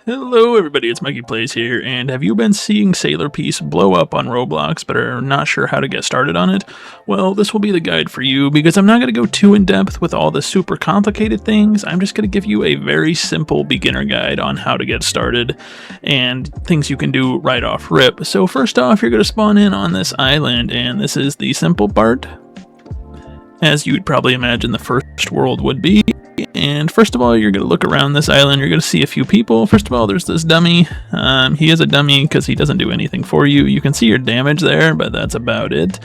Hello everybody, it's Mikey Plays here, and have you been seeing Sailor Piece blow up on Roblox but are not sure how to get started on it? Well, this will be the guide for you because I'm not going to go too in depth with all the super complicated things. I'm just going to give you a very simple beginner guide on how to get started and things you can do right off rip. So first off, you're going to spawn in on this island, and this is the simple part, as you'd probably imagine the first world would be. And first of all, you're going to look around this island. You're going to see a few people. First of all, there's this dummy. He is a dummy because he doesn't do anything for you. You can see your damage there, but that's about it.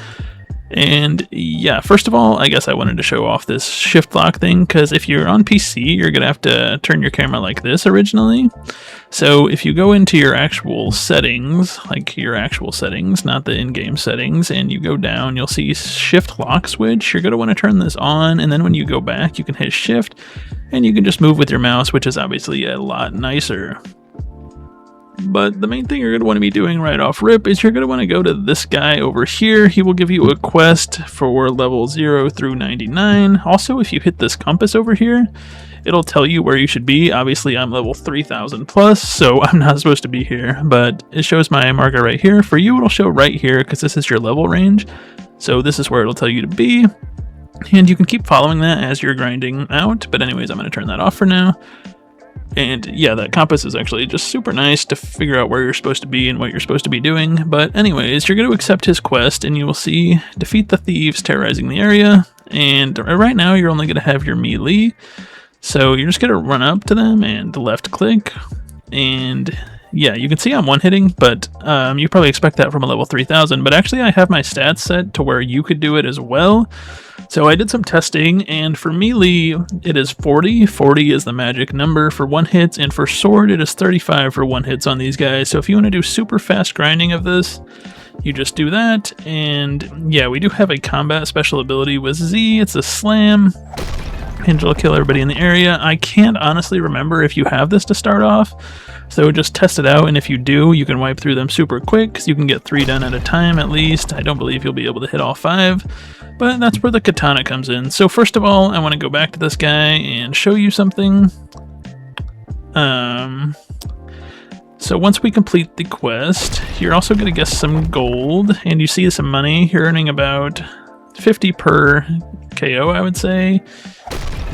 And yeah, first of all, I guess I wanted to show off this shift lock thing, because if you're on PC, you're going to have to turn your camera like this originally. So if you go into your actual settings, like your actual settings, not the in-game settings, and you go down, you'll see shift lock switch. You're going to want to turn this on, and then when you go back, you can hit shift, and you can just move with your mouse, which is obviously a lot nicer. But the main thing you're going to want to be doing right off rip is you're going to want to go to this guy over here. He will give you a quest for level 0 through 99. Also, if you hit this compass over here, it'll tell you where you should be. Obviously, I'm level 3000 plus, so I'm not supposed to be here, but it shows my marker right here. For you, it'll show right here because this is your level range. So this is where it'll tell you to be, and you can keep following that as you're grinding out. But anyways, I'm going to turn that off for now. And yeah, that compass is actually just super nice to figure out where you're supposed to be and what you're supposed to be doing. But anyways, you're going to accept his quest, and you will see defeat the thieves terrorizing the area. And right now you're only going to have your melee. So you're just going to run up to them and left click. And yeah, you can see I'm one-hitting, but you probably expect that from a level 3000. But actually I have my stats set to where you could do it as well. So I did some testing, and for melee, it is 40. 40 is the magic number for one hits, and for sword, it is 35 for one hits on these guys. So if you want to do super fast grinding of this, you just do that. And yeah, we do have a combat special ability with Z. It's a slam, and it'll kill everybody in the area. I can't honestly remember if you have this to start off, so just test it out, and if you do, you can wipe through them super quick, because you can get 3 done at a time at least. I don't believe you'll be able to hit all 5. But that's where the katana comes in. So first of all, I want to go back to this guy and show you something. So once we complete the quest, you're also going to get some gold, and you see some money. You're earning about 50 per KO, I would say.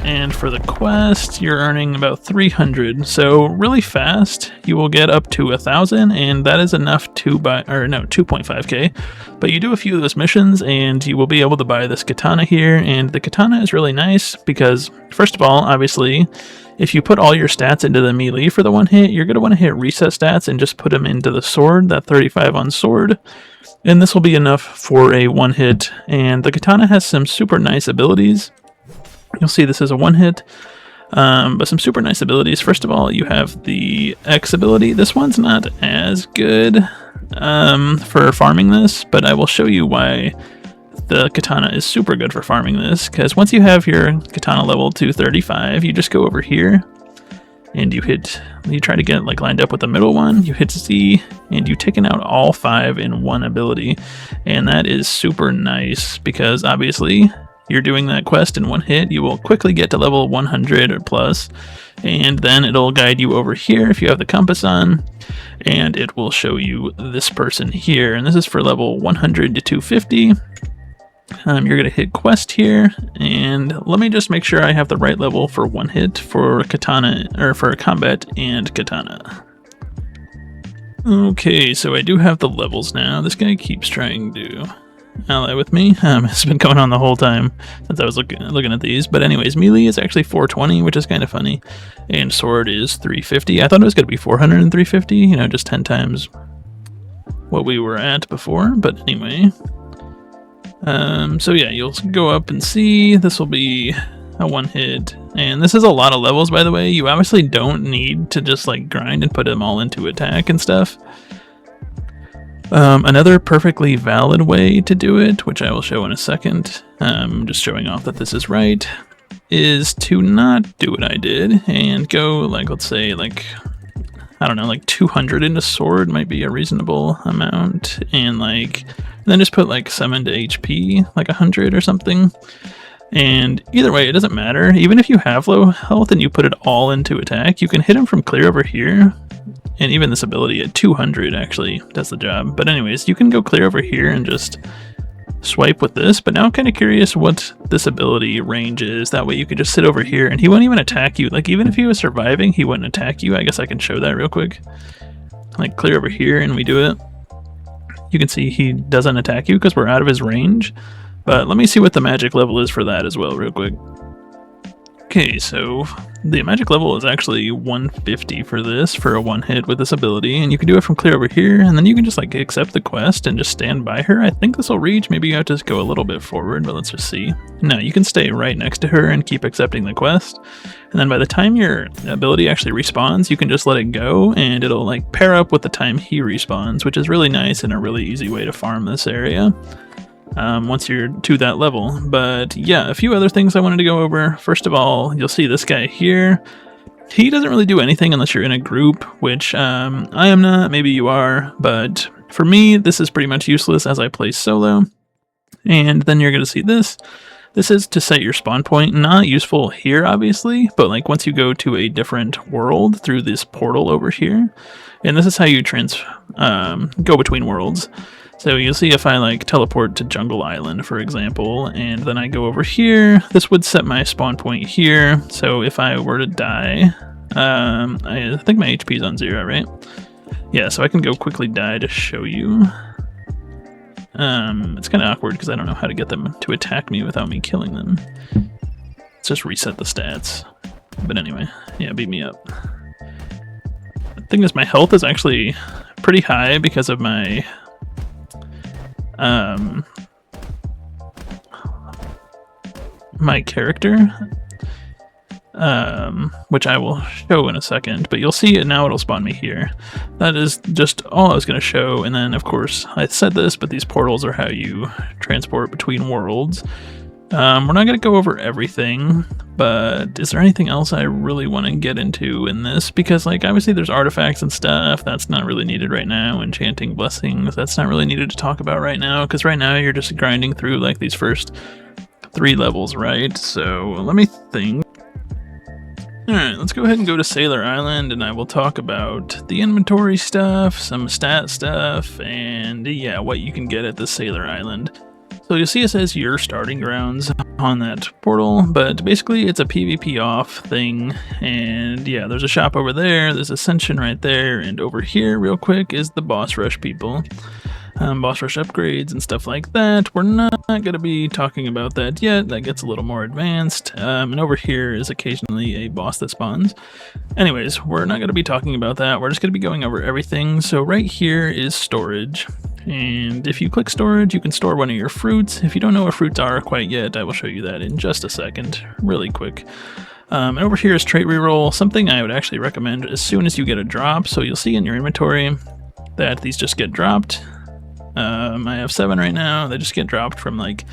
And for the quest, you're earning about 300. So really fast, you will get up to 1,000, and that is enough to buy, or no, 2.5k. But you do a few of those missions, and you will be able to buy this katana here. And the katana is really nice because, first of all, obviously, if you put all your stats into the melee for the one hit, you're going to want to hit reset stats and just put them into the sword, that 35 on sword. And this will be enough for a one hit. And the katana has some super nice abilities. You'll see this is a one hit, but some super nice abilities. First of all, you have the X ability. This one's not as good for farming this, but I will show you why the katana is super good for farming this. Because once you have your katana level to 35, you just go over here and you try to get like lined up with the middle one. You hit Z, and you've taken out all 5 in one ability, and that is super nice because obviously you're doing that quest in one hit. You will quickly get to level 100 or plus, and then it'll guide you over here if you have the compass on, and it will show you this person here, and this is for level 100 to 250. You're going to hit quest here, and let me just make sure I have the right level for one hit for katana, or for combat and katana. Okay, so I do have the levels now. This guy keeps trying to ally with me. It's been going on the whole time since I was looking at these. But anyways, melee is actually 420, which is kind of funny, and sword is 350. I thought it was going to be 400 and 350, you know, just 10 times what we were at before. But anyway, so yeah, you'll go up and see this will be a one hit, and this is a lot of levels, by the way. You obviously don't need to just like grind and put them all into attack and stuff. Another perfectly valid way to do it, which I will show in a second, just showing off that this is right, is to not do what I did and go like, let's say like, I don't know, like 200 into sword might be a reasonable amount, and then just put like summon to HP, like 100 or something. And either way, it doesn't matter. Even if you have low health and you put it all into attack, you can hit him from clear over here, And even this ability at 200 actually does the job. But anyways, you can go clear over here and just swipe with this. But now I'm kind of curious what this ability range is. That way you could just sit over here and he won't even attack you. Like even if he was surviving, he wouldn't attack you. I guess I can show that real quick. Like clear over here and we do it. You can see he doesn't attack you because we're out of his range. But let me see what the magic level is for that as well real quick. Okay, so the magic level is actually 150 for this, for a one hit with this ability, and you can do it from clear over here, and then you can just like accept the quest and just stand by her. I think this will reach, maybe you have to just go a little bit forward, but let's just see. No, you can stay right next to her and keep accepting the quest, and then by the time your ability actually respawns, you can just let it go, and it'll like pair up with the time he respawns, which is really nice and a really easy way to farm this area. Once you're to that level. But yeah, a few other things I wanted to go over. First of all, you'll see this guy here. He doesn't really do anything unless you're in a group, which I am not, maybe you are, but for me, this is pretty much useless as I play solo. And then you're going to see this. This is to set your spawn point. Not useful here, obviously, but like once you go to a different world through this portal over here, and this is how you go between worlds. So you'll see if I like teleport to Jungle Island, for example, and then I go over here, this would set my spawn point here. So if I were to die, I think my HP is on 0, right? Yeah, so I can go quickly die to show you. It's kind of awkward because I don't know how to get them to attack me without me killing them. Let's just reset the stats. But anyway, yeah, beat me up. The thing is, my health is actually pretty high because of my my character, which I will show in a second, but you'll see it now. It'll spawn me here. That is just all I was going to show, and then of course I said this, but these portals are how you transport between worlds. We're not going to go over everything, but is there anything else I really want to get into in this? Because like obviously there's artifacts and stuff that's not really needed right now. Enchanting blessings, that's not really needed to talk about right now, because right now you're just grinding through like these first 3 levels, right? So let me think. Alright, let's go ahead and go to Sailor Island, and I will talk about the inventory stuff, some stat stuff, and yeah, what you can get at the Sailor Island. So you'll see it says your starting grounds on that portal, but basically it's a PvP off thing, and yeah, there's a shop over there, there's Ascension right there, and over here real quick is the boss rush people. Boss rush upgrades and stuff like that. We're not going to be talking about that yet. That gets a little more advanced. And over here is occasionally a boss that spawns. Anyways, we're not going to be talking about that. We're just going to be going over everything. So right here is storage. And if you click storage, you can store one of your fruits. If you don't know what fruits are quite yet, I will show you that in just a second, really quick. And over here is trait reroll, something I would actually recommend as soon as you get a drop. So you'll see in your inventory that these just get dropped. I have 7 right now. They just get dropped from like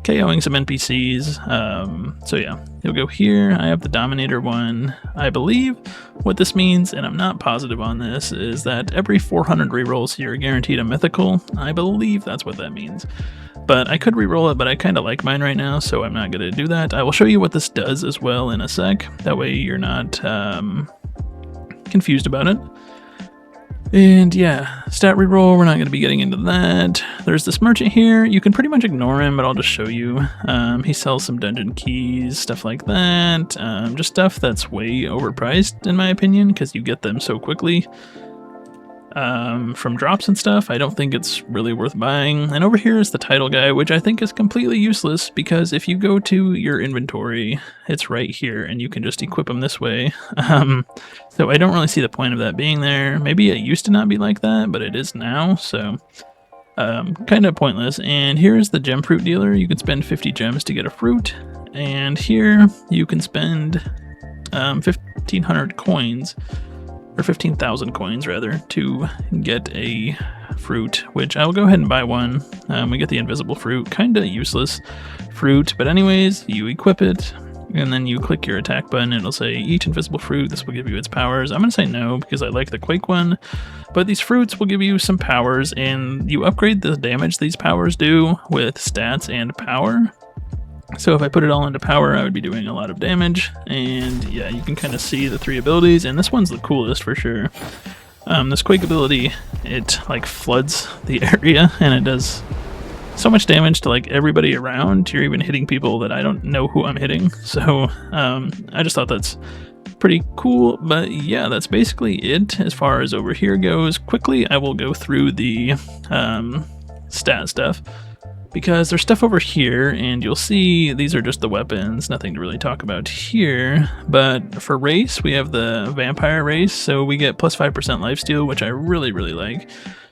KOing some NPCs. So yeah, you'll go here. I have the Dominator one. I believe what this means, and I'm not positive on this, is that every 400 rerolls you're guaranteed a mythical. I believe that's what that means. But I could reroll it, but I kind of like mine right now, so I'm not going to do that. I will show you what this does as well in a sec. That way you're not confused about it. And yeah, stat reroll, we're not going to be getting into that. There's this merchant here. You can pretty much ignore him, but I'll just show you. He sells some dungeon keys, stuff like that. Just stuff that's way overpriced, in my opinion, because you get them so quickly. From drops and stuff, I don't think it's really worth buying. And over here is the title guy, which I think is completely useless, because if you go to your inventory, it's right here, and you can just equip them this way. So I don't really see the point of that being there. Maybe it used to not be like that, but it is now, so kind of pointless. And here's the gem fruit dealer. You can spend 50 gems to get a fruit, and here you can spend 1,500 coins, or 15,000 coins rather, to get a fruit, which I'll go ahead and buy one. We get the invisible fruit, kind of useless fruit, but anyways, you equip it, and then you click your attack button, and it'll say each invisible fruit, this will give you its powers. I'm going to say no, because I like the Quake one, but these fruits will give you some powers, and you upgrade the damage these powers do with stats and power. So if I put it all into power, I would be doing a lot of damage, and yeah, you can kind of see the 3 abilities, and this one's the coolest for sure. This quake ability, it like floods the area and it does so much damage to like everybody around. You're even hitting people that I don't know who I'm hitting. So I just thought that's pretty cool. But yeah, that's basically it as far as over here goes. Quickly, I will go through the stat stuff, because there's stuff over here, and you'll see these are just the weapons, nothing to really talk about here. But for race, we have the vampire race, so we get plus 5% lifesteal, which I really, really like.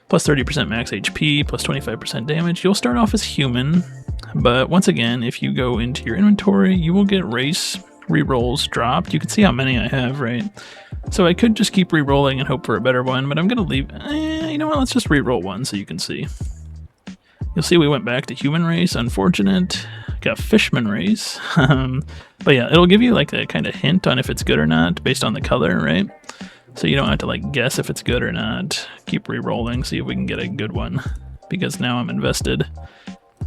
Plus 30% max HP, plus 25% damage. You'll start off as human, but once again, if you go into your inventory, you will get race rerolls dropped. You can see how many I have, right? So I could just keep rerolling and hope for a better one, but I'm going to leave... you know what, let's just reroll one so you can see. You'll see we went back to human race, unfortunate. Got fishman race. But yeah, it'll give you like a kind of hint on if it's good or not based on the color, right? So you don't have to like guess if it's good or not. Keep re-rolling, see if we can get a good one. Because now I'm invested.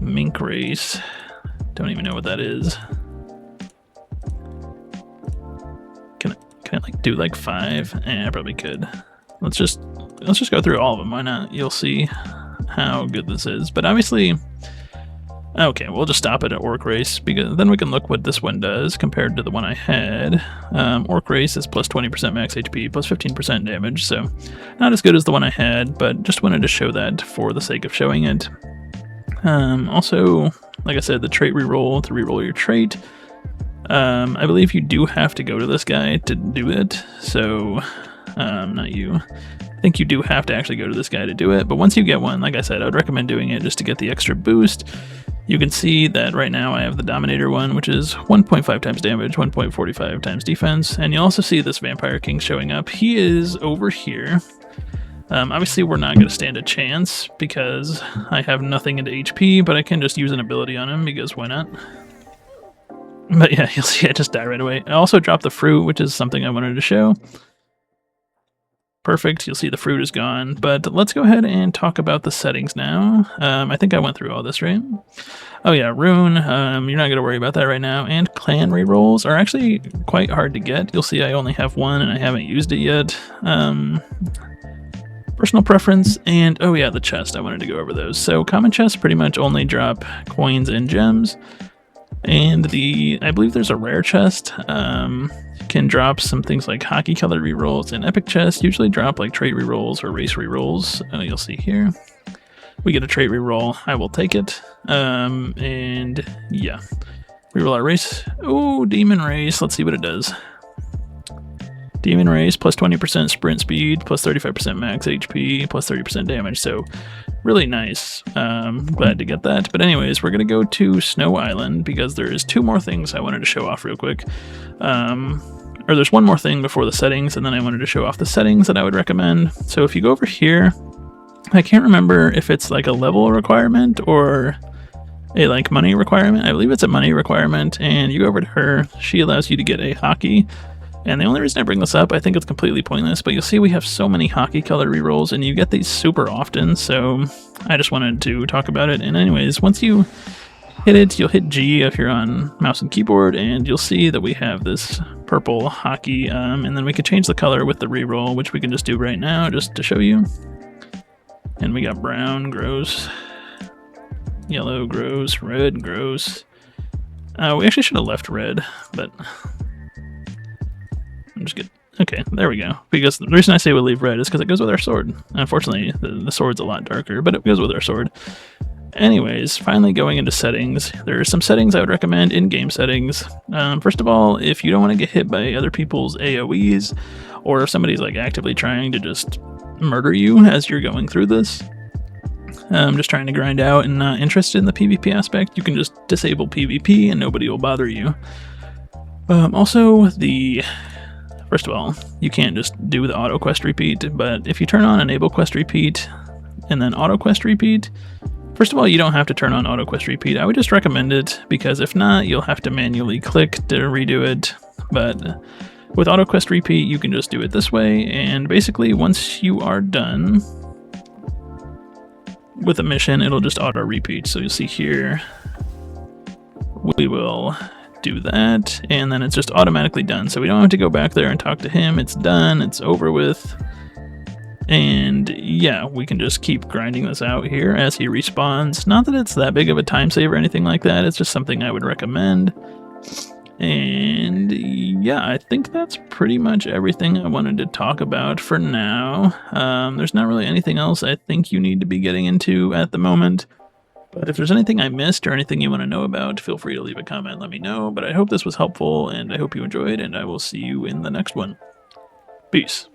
Mink race. Don't even know what that is. Can I like do like 5? I probably could. Let's just go through all of them. Why not? You'll see how good this is. But obviously, okay, we'll just stop it at Orc Race, because then we can look what this one does compared to the one I had. Orc Race is plus 20% max HP, plus 15% damage, so not as good as the one I had, but just wanted to show that for the sake of showing it. Also, like I said, the trait reroll, to reroll your trait. I believe you do have to go to this guy to do it, so not you. I think you do have to actually go to this guy to do it, but once you get one, like I said, I would recommend doing it just to get the extra boost. You can see that right now I have the Dominator one, which is 1.5 times damage, 1.45 times defense, and you also see this Vampire King showing up. He is over here. Obviously, we're not going to stand a chance because I have nothing into HP, but I can just use an ability on him because why not? But yeah, you'll see I just die right away. I also dropped the fruit, which is something I wanted to show. Perfect, you'll see the fruit is gone, but let's go ahead and talk about the settings now. I think I went through all this, right? Oh yeah, rune, you're not going to worry about that right now, and clan rerolls are actually quite hard to get. You'll see I only have one and I haven't used it yet. Personal preference, and oh yeah, the chest, I wanted to go over those. So common chests pretty much only drop coins and gems, and I believe there's a rare chest, can drop some things like hockey color rerolls, and epic chests usually drop like trait rerolls or race rerolls. You'll see here we get a trait reroll. I will take it. And yeah, reroll our race. Oh, demon race, let's see what it does. Demon race plus 20% sprint speed, plus 35% max HP, plus 30% damage, so really nice. Glad to get that. But anyways, we're gonna go to Snow Island because there's 2 more things I wanted to show off real quick. Or there's one more thing before the settings, and then I wanted to show off the settings that I would recommend. So if you go over here, I can't remember if it's like a level requirement or a like money requirement. I believe it's a money requirement, and you go over to her, she allows you to get a hockey. And the only reason I bring this up, I think it's completely pointless, but you'll see we have so many hockey color rerolls, and you get these super often, so I just wanted to talk about it. And anyways, once you hit it, you'll hit G if you're on mouse and keyboard, and you'll see that we have this purple hockey, and then we could change the color with the reroll, which we can just do right now, just to show you. And we got brown, gross, yellow, gross, red, gross. We actually should have left red, but I'm just good. Okay, there we go. Because the reason I say we leave red is because it goes with our sword. Unfortunately, the sword's a lot darker, but it goes with our sword. Anyways, finally going into settings. There are some settings I would recommend, in-game settings. First of all, if you don't want to get hit by other people's AoEs, or if somebody's like actively trying to just murder you as you're going through this, just trying to grind out and not interested in the PvP aspect, you can just disable PvP and nobody will bother you. Also, first of all, you can't just do the auto quest repeat, but if you turn on enable quest repeat and then auto quest repeat, first of all, you don't have to turn on auto quest repeat. I would just recommend it, because if not, you'll have to manually click to redo it. But with auto quest repeat, you can just do it this way, and basically once you are done with a mission, it'll just auto repeat. So you'll see here, we will do that, and then it's just automatically done, so we don't have to go back there and talk to him. It's done, it's over with. And yeah, we can just keep grinding this out here as he respawns. Not that it's that big of a time save or anything like that, it's just something I would recommend. And yeah, I think that's pretty much everything I wanted to talk about for now. There's not really anything else I think you need to be getting into at the moment. But if there's anything I missed or anything you want to know about, feel free to leave a comment, let me know. But I hope this was helpful, and I hope you enjoyed, and I will see you in the next one. Peace.